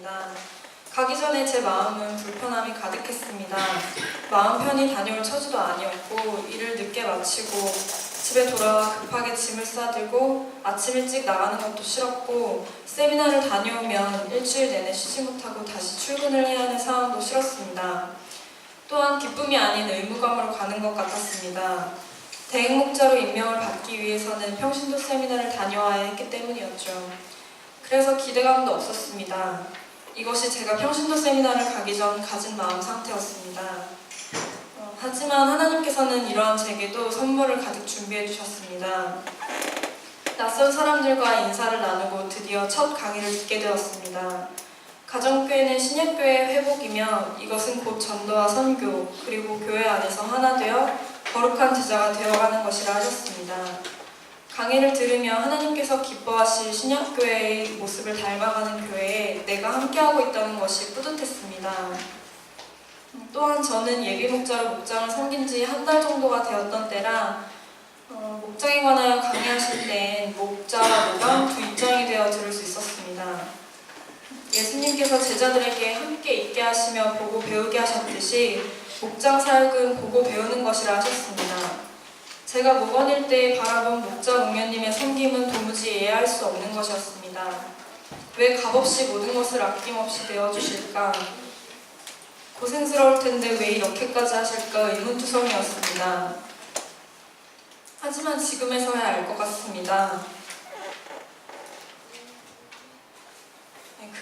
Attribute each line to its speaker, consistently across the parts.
Speaker 1: 왔습니다. 가기 전에 제 마음은 불편함이 가득했습니다. 마음 편히 다녀올 처지도 아니었고 일을 늦게 마치고 집에 돌아와 급하게 짐을 싸들고 아침 일찍 나가는 것도 싫었고 세미나를 다녀오면 일주일 내내 쉬지 못하고 다시 출근을 해야 하는 상황도 싫었습니다. 또한 기쁨이 아닌 의무감으로 가는 것 같았습니다. 대행목자로 임명을 받기 위해서는 평신도 세미나를 다녀와야 했기 때문이었죠. 그래서 기대감도 없었습니다. 이것이 제가 평신도 세미나를 가기 전 가진 마음 상태였습니다. 하지만 하나님께서는 이러한 제게도 선물을 가득 준비해 주셨습니다. 낯선 사람들과 인사를 나누고 드디어 첫 강의를 듣게 되었습니다. 가정교회는 신약교회의 회복이며 이것은 곧 전도와 선교 그리고 교회 안에서 하나 되어 거룩한 제자가 되어가는 것이라 하셨습니다. 강의를 들으며 하나님께서 기뻐하실 신약교회의 모습을 닮아가는 교회에 내가 함께하고 있다는 것이 뿌듯했습니다. 또한 저는 예비목자로 목장을 섬긴 지 한 달 정도가 되었던 때라 목장에 관하여 강의하실 땐 목자와 모방 두 입장이 되어 들을 수 있었습니다. 예수님께서 제자들에게 함께 있게 하시며 보고 배우게 하셨듯이 목장 사역은 보고 배우는 것이라 하셨습니다. 제가 목원일 때 바라본 목자 목녀님의 섬김은 도무지 이해할 수 없는 것이었습니다. 왜 값없이 모든 것을 아낌없이 내어주실까? 고생스러울 텐데 왜 이렇게까지 하실까 의문투성이었습니다. 하지만 지금에서야 알 것 같습니다.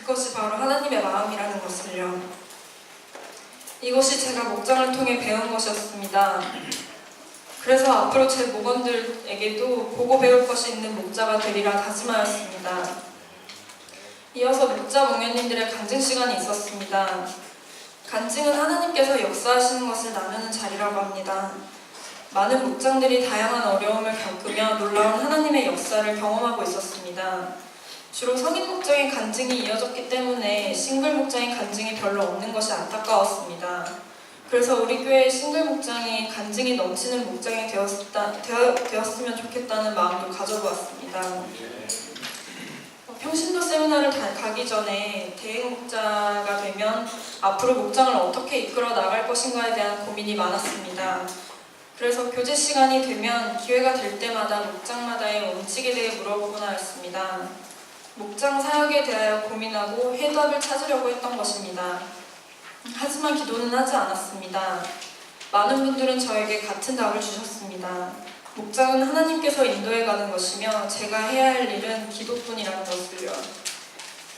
Speaker 1: 그것이 바로 하나님의 마음이라는 것을요. 이것이 제가 목장을 통해 배운 것이었습니다. 그래서 앞으로 제 목원들에게도 보고 배울 것이 있는 목자가 되리라 다짐하였습니다. 이어서 목자 목녀님들의 간증 시간이 있었습니다. 간증은 하나님께서 역사하시는 것을 나누는 자리라고 합니다. 많은 목장들이 다양한 어려움을 겪으며 놀라운 하나님의 역사를 경험하고 있었습니다. 주로 성인 목장의 간증이 이어졌기 때문에 싱글 목장의 간증이 별로 없는 것이 안타까웠습니다. 그래서 우리 교회의 싱글 목장이 간증이 넘치는 목장이 되었으면 좋겠다는 마음도 가져보았습니다. 평신도 세미나를 가기 전에 대행 목자가 되면 앞으로 목장을 어떻게 이끌어 나갈 것인가에 대한 고민이 많았습니다. 그래서 교제 시간이 되면 기회가 될 때마다 목장마다의 원칙에 대해 물어보곤 하였습니다. 목장 사역에 대하여 고민하고 해답을 찾으려고 했던 것입니다. 하지만 기도는 하지 않았습니다. 많은 분들은 저에게 같은 답을 주셨습니다. 목장은 하나님께서 인도해가는 것이며 제가 해야 할 일은 기도뿐이라는 것을요.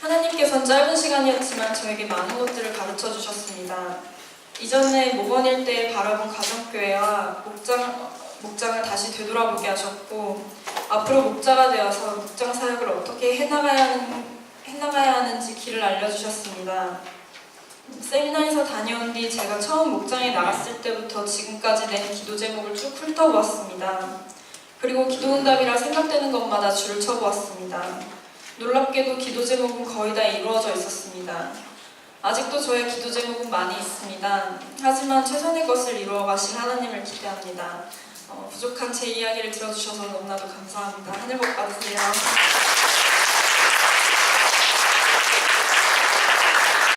Speaker 1: 하나님께서는 짧은 시간이었지만 저에게 많은 것들을 가르쳐 주셨습니다. 이전에 목원일 때 바라본 가정교회와 목장을 다시 되돌아보게 하셨고 앞으로 목자가 되어서 목장 사역을 어떻게 해나가야 하는지 길을 알려주셨습니다. 세미나에서 다녀온 뒤 제가 처음 목장에 나갔을 때부터 지금까지 낸 기도 제목을 쭉 훑어보았습니다. 그리고 기도응답이라 생각되는 것마다 줄을 쳐보았습니다. 놀랍게도 기도 제목은 거의 다 이루어져 있었습니다. 아직도 저의 기도 제목은 많이 있습니다. 하지만 최선의 것을 이루어 가실 하나님을 기대합니다. 부족한 제 이야기를 들어주셔서 너무나도 감사합니다. 하늘 복 받으세요.